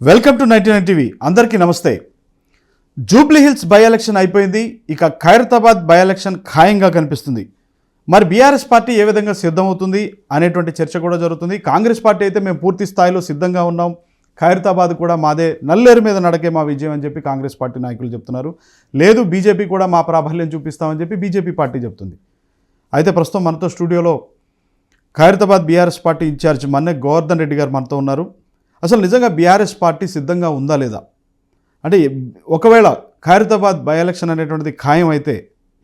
Welcome to 99 TV. అందరికీ నమస్తే. Jubilee hills by election అయిపోయింది. ఇక ఖైరతాబాద్ బై ఎలక్షన్ ఖాయంగా కనిపిస్తుంది. మరి బీఆర్ఎస్ పార్టీ ఏ విధంగా సిద్ధమవుతుంది అనేటువంటి చర్చ కూడా జరుగుతుంది. కాంగ్రెస్ పార్టీ అయితే మేము పూర్తి స్థాయిలో సిద్ధంగా ఉన్నాం, ఖైరతాబాద్ కూడా మాదే, నల్లేరు మీద నడకే మా విజయం అని చెప్పి కాంగ్రెస్ పార్టీ నాయకులు చెప్తున్నారు. లేదు, బీజేపీ కూడా మా ప్రాబల్యం చూపిస్తామని చెప్పి బీజేపీ పార్టీ చెప్తుంది. అయితే ప్రస్తుతం మనతో స్టూడియోలో Khairatabad BRS party incharge Manne Govardhan Reddy గారు మనతో ఉన్నారు. అసలు నిజంగా బీఆర్ఎస్ పార్టీ సిద్ధంగా ఉందా లేదా, అంటే ఒకవేళ ఖైరతాబాద్ బై ఎలక్షన్ అనేటువంటిది ఖాయం అయితే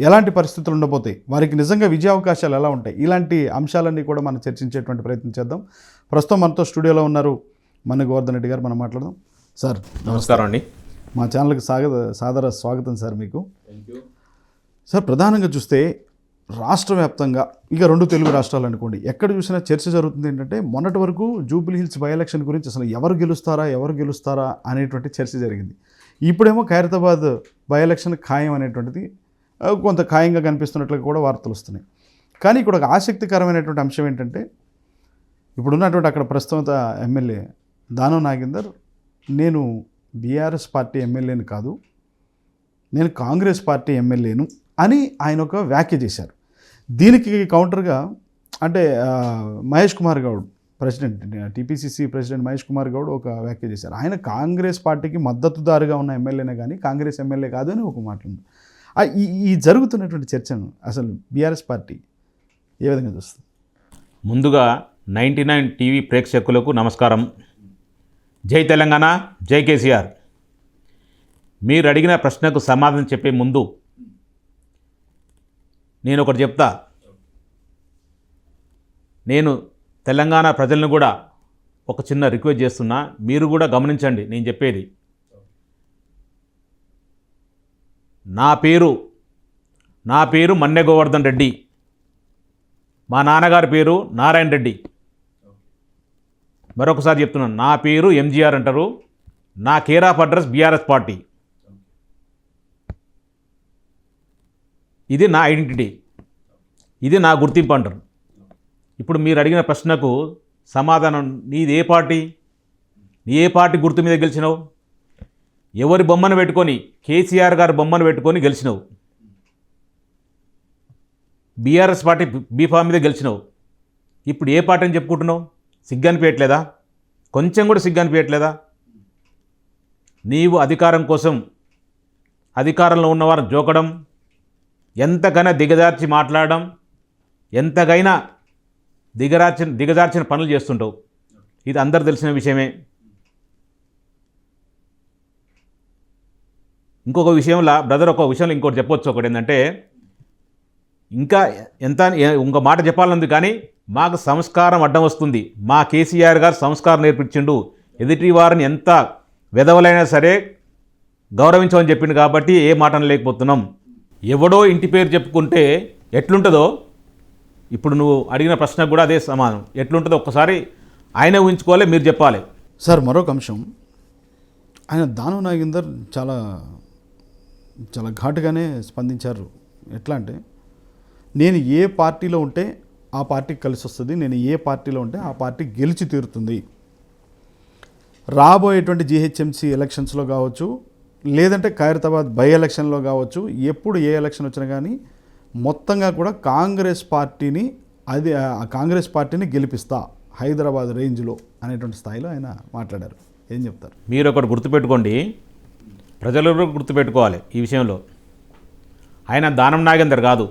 ఎలాంటి పరిస్థితులు ఉండబోతాయి, వారికి నిజంగా విజయ అవకాశాలు ఎలా ఉంటాయి, ఇలాంటి అంశాలన్నీ కూడా మనం చర్చించేటువంటి ప్రయత్నం చేద్దాం. ప్రస్తుతం మనతో స్టూడియోలో ఉన్నారు మన్నె గోవర్ధన్ రెడ్డి గారు. మనం మాట్లాడదాం. సార్ నమస్కారం అండి. మా ఛానల్కి సాదర స్వాగతం సార్ మీకు. సార్, ప్రధానంగా చూస్తే రాష్ట్ర వ్యాప్తంగా ఇక 2 తెలుగు రాష్ట్రాలు అనుకోండి, ఎక్కడ చూసినా చర్చ జరుగుతుంది ఏంటంటే, మొన్నటి వరకు జూబ్లీ హిల్స్ బై ఎలక్షన్ గురించి అసలు ఎవరు గెలుస్తారా అనేటువంటి చర్చ జరిగింది. ఇప్పుడేమో ఖైరతాబాద్ బై ఎలక్షన్ ఖాయం అనేటువంటిది కొంత ఖాయంగా కనిపిస్తున్నట్లుగా కూడా వార్తలు వస్తున్నాయి. కానీ ఇక్కడ ఒక ఆసక్తికరమైనటువంటి అంశం ఏంటంటే, ఇప్పుడున్నటువంటి అక్కడ ప్రస్తుత ఎమ్మెల్యే దానం నాగేందర్, నేను బీఆర్ఎస్ పార్టీ ఎమ్మెల్యేని కాదు, నేను కాంగ్రెస్ పార్టీ ఎమ్మెల్యేను అని ఆయన ఒక వ్యాఖ్య చేశారు. దీనికి కౌంటర్గా అంటే Mahesh Kumar Goud, president, TPCC president Mahesh Kumar Goud ఒక వ్యాఖ్య చేశారు. ఆయన కాంగ్రెస్ పార్టీకి మద్దతుదారుగా ఉన్న ఎమ్మెల్యేనే కానీ కాంగ్రెస్ ఎమ్మెల్యే కాదు అని ఒక మాట ఉంది. ఈ జరుగుతున్నటువంటి చర్చను అసలు బీఆర్ఎస్ పార్టీ ఏ విధంగా చూస్తుంది? ముందుగా 99 టీవీ ప్రేక్షకులకు నమస్కారం. జై తెలంగాణ, జై కేసీఆర్. మీరు అడిగిన ప్రశ్నకు సమాధానం చెప్పే ముందు నేను ఒకటి చెప్తా. నేను తెలంగాణ ప్రజలను కూడా ఒక చిన్న రిక్వెస్ట్ చేస్తున్నా, మీరు కూడా గమనించండి నేను చెప్పేది. నా పేరు మన్నె గోవర్ధన్ రెడ్డి, మా నాన్నగారి పేరు నారాయణ రెడ్డి. మరొకసారి చెప్తున్నాను, నా పేరు ఎంజీఆర్ అంటారు, నా care of address BRS party. ఇది నా ఐడెంటిటీ, ఇది నా గుర్తింపు అంటారు. ఇప్పుడు మీరు అడిగిన ప్రశ్నకు సమాధానం, నీది ఏ పార్టీ, నీ ఏ పార్టీ గుర్తు మీద గెలిచినావు, ఎవరి బొమ్మను పెట్టుకొని, కేసీఆర్ గారి బొమ్మను పెట్టుకొని గెలిచినావు, బీఆర్ఎస్ పార్టీ బీఫామ్ మీద గెలిచినావు. ఇప్పుడు ఏ పార్టీ అని చెప్పుకుంటున్నావు? సిగ్గనిపించట్లేదా? కొంచెం కూడా సిగ్గనిపించట్లేదా? నీవు అధికారం కోసం అధికారంలో ఉన్నవారు జోకడం, ఎంతకైనా దిగజార్చి మాట్లాడడం, ఎంతకైనా దిగజార్చిన పనులు చేస్తుంటావు. ఇది అందరు తెలిసిన విషయమే. ఇంకొక విషయంలో బ్రదర్, ఒక విషయంలో ఇంకోటి చెప్పొచ్చు. ఒకటి ఏంటంటే, ఇంకా ఇంకో మాట చెప్పాలంది, కానీ మాకు సంస్కారం అడ్డం వస్తుంది. మా కేసీఆర్ గారు సంస్కారం నేర్పించిండు, ఎదుటి వారిని ఎంత వెధవలైనా సరే గౌరవించమని చెప్పిండు. కాబట్టి ఏ మాట లేకపోతున్నాం. ఎవడో ఇంటి పేరు చెప్పుకుంటే ఎట్లుంటుందో, ఇప్పుడు నువ్వు అడిగిన ప్రశ్నకు కూడా అదే సమాధానం. ఎట్లుంటుందో ఒక్కసారి ఆయన ఊహించుకోవాలి, మీరు చెప్పాలి. సార్, మరొక అంశం, ఆయన దానం నాగేందర్ చాలా చాలా ఘాటుగానే స్పందించారు. ఎట్లా అంటే, నేను ఏ పార్టీలో ఉంటే ఆ పార్టీకి కలిసి వస్తుంది, నేను ఏ పార్టీలో ఉంటే ఆ పార్టీ గెలిచి తీరుతుంది. రాబోయేటువంటి జీహెచ్ఎంసీ ఎలక్షన్స్లో కావచ్చు, లేదంటే ఖైరతాబాద్ బై ఎలక్షన్లో కావచ్చు, ఎప్పుడు ఏ ఎలక్షన్ వచ్చినా కానీ మొత్తంగా కూడా కాంగ్రెస్ పార్టీని గెలిపిస్తా హైదరాబాద్ రేంజ్లో అనేటువంటి స్థాయిలో ఆయన మాట్లాడారు. ఏం చెప్తారు? మీరు ఒకటి గుర్తుపెట్టుకోండి, ప్రజలు గుర్తుపెట్టుకోవాలి ఈ విషయంలో. ఆయన దానం నాగేందర్ కాదు,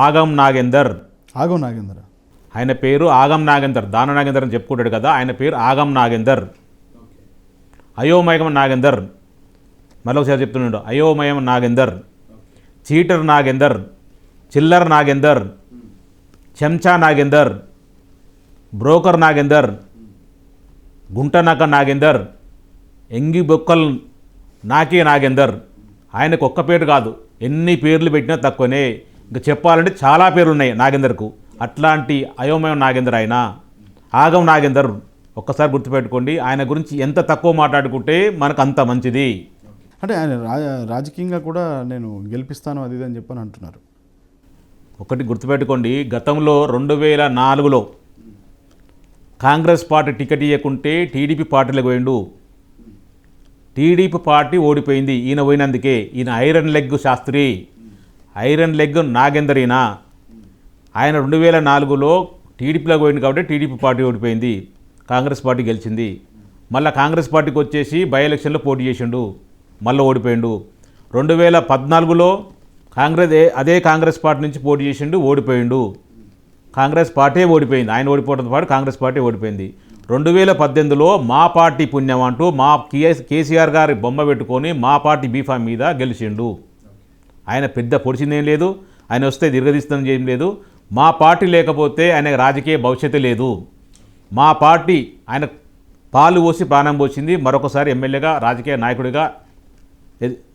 ఆగం నాగేందర్. ఆయన పేరు ఆగం నాగేందర్. దానం నాగేందర్ అని చెప్పుకుంటాడు కదా, ఆయన పేరు ఆగం నాగేందర్. అయోమయం నాగేందర్. మరొకసారి చెప్తున్నాడు, అయోమయం నాగేందర్, చీటర్ నాగేందర్, చిల్లర్ నాగేందర్, చెంచా నాగేందర్, బ్రోకర్ నాగేందర్, గుంటనక నాగేందర్, ఎంగి బొక్కల్ నాకే నాగేందర్. ఆయనకు ఒక్క పేరు కాదు, ఎన్ని పేర్లు పెట్టినా తక్కువనే. ఇంకా చెప్పాలంటే చాలా పేర్లు ఉన్నాయి నాగేందర్కు. అట్లాంటి అయోమయం నాగేందర్ ఆయన. ఆగం నాగేందర్ ఒక్కసారి గుర్తుపెట్టుకోండి. ఆయన గురించి ఎంత తక్కువ మాట్లాడుకుంటే మనకు అంత మంచిది. అంటే ఆయన రాజకీయంగా కూడా నేను గెలిపిస్తాను అది అని చెప్పని అంటున్నారు. ఒకటి గుర్తుపెట్టుకోండి, గతంలో 2004లో కాంగ్రెస్ పార్టీ టికెట్ ఇవ్వకుంటే టీడీపీ పార్టీలకు పోయిండు. టీడీపీ పార్టీ ఓడిపోయింది ఈయన పోయినందుకే. ఈయన iron leg Shastri, iron leg Nagender. ఆయన 2004లో టీడీపీలో పోయింది కాబట్టి టీడీపీ పార్టీ ఓడిపోయింది, కాంగ్రెస్ పార్టీ గెలిచింది. మళ్ళీ కాంగ్రెస్ పార్టీకి వచ్చేసి బై ఎలక్షన్లో పోటీ చేసిండు, మళ్ళీ ఓడిపోయిండు. 2014లో అదే కాంగ్రెస్ పార్టీ నుంచి పోటీ చేసిండు, ఓడిపోయిండు. కాంగ్రెస్ పార్టీ ఓడిపోయింది, ఆయన ఓడిపోవడంతో పాటు కాంగ్రెస్ పార్టీ ఓడిపోయింది. 2018లో మా పార్టీ పుణ్యం అంటూ మా కేసీఆర్ గారి బొమ్మ పెట్టుకొని మా పార్టీ బీఫామ్ మీద గెలిచిండు. ఆయన పెద్ద పొడిచిందేం లేదు, ఆయన వస్తే దీర్ఘదిస్తాం ఏం లేదు. మా పార్టీ లేకపోతే ఆయన రాజకీయ భవిష్యత్తు లేదు. మా పార్టీ ఆయన పాలు పోసి ప్రాణం పోసింది, మరొకసారి ఎమ్మెల్యేగా రాజకీయ నాయకుడిగా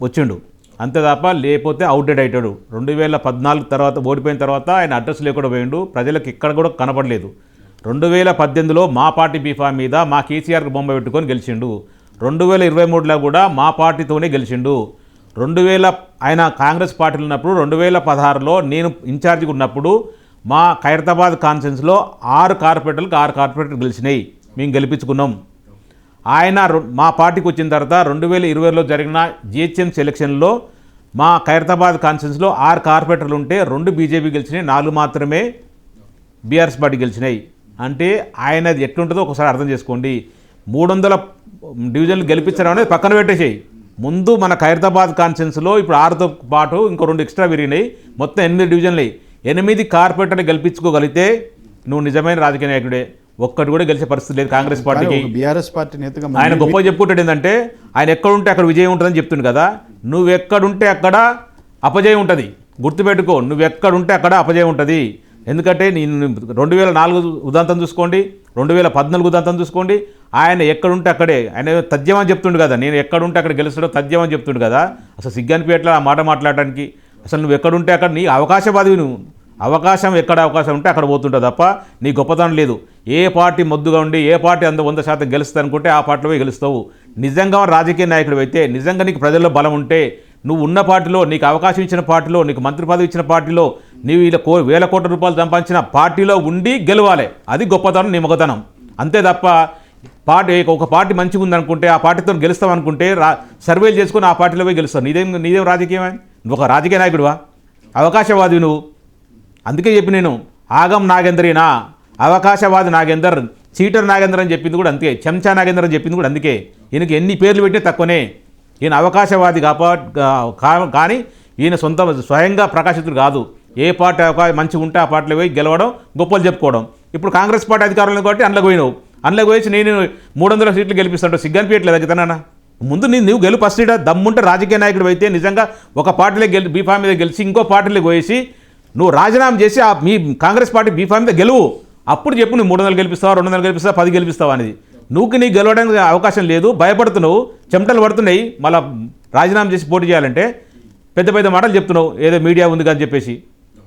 వచ్చిండు. అంతే తప్ప లేకపోతే అవుట్డేట్ అవుతాడు. 2014 తర్వాత ఓడిపోయిన తర్వాత ఆయన అడ్రస్ లేకుండా పోయిండు, ప్రజలకు ఇక్కడ కూడా కనపడలేదు. 2018లో మా పార్టీ బీఫామ్ మీద మా కేసీఆర్ బొమ్మ పెట్టుకొని గెలిచిండు. 2023లో కూడా మా పార్టీతోనే గెలిచిండు. ఆయన కాంగ్రెస్ పార్టీలో ఉన్నప్పుడు 2016లో నేను ఇన్ఛార్జిగా ఉన్నప్పుడు మా ఖైరతాబాద్ కాన్ఫరెన్స్లో 6 కార్పొరేటర్లకు 6 కార్పొరేటర్లు గెలిచినాయి, మేము గెలిపించుకున్నాం. ఆయన మా పార్టీకి వచ్చిన తర్వాత 2020లో జరిగిన జిహెచ్ఎం సెలక్షన్లో మా ఖైరతాబాద్ కాన్ఫరెన్స్లో 6 కార్పొరేటర్లు ఉంటే 2 బీజేపీ గెలిచినాయి, 4 మాత్రమే బీఆర్ఎస్ పార్టీ గెలిచినాయి. అంటే ఆయనది ఎట్లుంటుందో ఒకసారి అర్థం చేసుకోండి. 300 డివిజన్లు గెలిపించడం అనేది పక్కన పెట్టేసేయి. ముందు మన ఖైరతాబాద్ కాన్ఫరెన్స్లో ఇప్పుడు 6తో పాటు ఇంకో 2 ఎక్స్ట్రా విరిగినాయి, మొత్తం 8 డివిజన్లు. 8 కార్పొరేటర్లు గెలిపించుకోగలిగితే నువ్వు నిజమైన రాజకీయ నాయకుడే. ఒక్కటి కూడా గెలిచే పరిస్థితి లేదు కాంగ్రెస్ పార్టీకి. బీఆర్ఎస్ పార్టీ నేతగా ఆయన గొప్ప చెప్పుకుంటాడు ఏంటంటే ఆయన ఎక్కడుంటే అక్కడ విజయం ఉంటుందని చెప్తుంది కదా. నువ్వు ఎక్కడుంటే అక్కడ అపజయం ఉంటుంది, గుర్తుపెట్టుకో. నువ్వు ఎక్కడుంటే అక్కడ అపజయం ఉంటుంది. ఎందుకంటే నేను 2004 ఉదాంతం చూసుకోండి, 2014 ఉదాంతం చూసుకోండి. ఆయన ఎక్కడుంటే అక్కడే, ఆయన తథ్యం అని చెప్తుండు కదా, నేను ఎక్కడుంటే అక్కడ గెలుస్తాడో తథ్యం అని చెప్తుండు కదా. అసలు సిగ్గానిపేటలో ఆ మాట మాట్లాడడానికి అసలు నువ్వు ఎక్కడుంటే అక్కడ నీ అవకాశవాదివి. నువ్వు అవకాశం ఎక్కడ అవకాశం ఉంటే అక్కడ పోతుంటావు తప్ప నీ గొప్పతనం లేదు. ఏ పార్టీ మొద్దుగా ఉండి ఏ పార్టీ 100% గెలుస్తుంది అనుకుంటే ఆ పార్టీలో గెలుస్తావు. నిజంగా రాజకీయ నాయకుడు అయితే, నిజంగా నీకు ప్రజల్లో బలం ఉంటే, నువ్వు ఉన్న పార్టీలో, నీకు అవకాశం ఇచ్చిన పార్టీలో, నీకు మంత్రి పదవి ఇచ్చిన పార్టీలో, నీవు ఇలా వేల కోట్ల రూపాయలు సంపాదించిన పార్టీలో ఉండి గెలవాలి. అది గొప్పతనం, నీ మొగతనం. అంతే తప్ప ఒక పార్టీ మంచిగా ఉందనుకుంటే ఆ పార్టీతో గెలుస్తావు అనుకుంటే సర్వేలు చేసుకుని ఆ పార్టీలో పోయి గెలుస్తావు. నీదేం రాజకీయమే? నువ్వు ఒక రాజకీయ నాయకుడువా? అవకాశవాది నువ్వు. అందుకే చెప్పి నేను ఆగం నాగేంద్రేనా, అవకాశవాది నాగేందర్, చీటర్ నాగేందర్ అని చెప్పింది కూడా అంతే, చెంచా నాగేందర్ అని చెప్పింది కూడా అందుకే. ఈయనకి ఎన్ని పేర్లు పెట్టినా తక్కువనే. ఈయన అవకాశవాది కానీ ఈయన స్వయంగా ప్రకాశితుడు కాదు. ఏ పార్టీ మంచిగా ఉంటే ఆ పార్టీలో పోయి గెలవడం, గొప్పలు చెప్పుకోవడం. ఇప్పుడు కాంగ్రెస్ పార్టీ అధికారంలో కాబట్టి అందులోకి పోయినావు. అందులోకి పోయి నేను 300 సీట్లు గెలిపిస్తాడు, సిగ్గనిపించట్లేదు కదా. ముందు నువ్వు గెలుపు ఫస్ట్. దమ్ముంటే రాజకీయ నాయకుడు అయితే నిజంగా ఒక పార్టీలో బీఫామ్ మీద గెలిచి ఇంకో పార్టీలోకి పోయేసి నువ్వు రాజీనామా చేసి మీ కాంగ్రెస్ పార్టీ బీఫామ్ మీద గెలువు. అప్పుడు చెప్పు నువ్వు 300 గెలిపిస్తావా, 200 గెలిపిస్తావా, 10 గెలిపిస్తావా అనేది. నీకు గెలవడానికి అవకాశం లేదు, భయపడుతున్నావు, చెమటలు పడుతున్నాయి. మళ్ళీ రాజీనామా చేసి పోటీ చేయాలంటే పెద్ద పెద్ద మాటలు చెప్తున్నావు, ఏదో మీడియా ఉంది అని చెప్పేసి.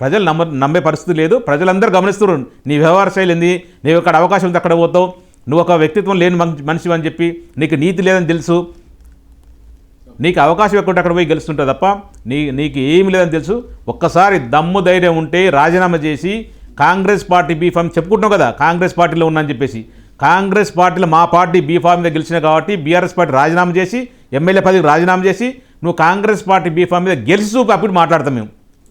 ప్రజలు నమ్మే పరిస్థితి లేదు. ప్రజలందరూ గమనిస్తున్నారు నీ వ్యవహార శైలి ఏంది, నీవు ఎక్కడ అవకాశం ఉంది అక్కడ పోతావు, నువ్వు ఒక వ్యక్తిత్వం లేని మనిషి అని చెప్పి, నీకు నీతి లేదని తెలుసు, నీకు అవకాశం ఎక్కడ అక్కడ పోయి గెలుస్తుంటుంది తప్ప నీకు ఏమి లేదని తెలుసు. ఒక్కసారి దమ్ము ధైర్యం ఉంటే రాజీనామా చేసి కాంగ్రెస్ పార్టీ బీఫామ్ చెప్పుకుంటున్నావు కదా, కాంగ్రెస్ పార్టీలో ఉన్నా అని చెప్పేసి. కాంగ్రెస్ పార్టీలో మా పార్టీ బీఫామ్ మీద గెలిచినా కాబట్టి బీఆర్ఎస్ పార్టీ రాజీనామా చేసి ఎమ్మెల్యే పదవికి రాజీనామా చేసి నువ్వు కాంగ్రెస్ పార్టీ బీఫామ్ మీద గెలిచి చూపి అప్పుడు మాట్లాడతాం మేము.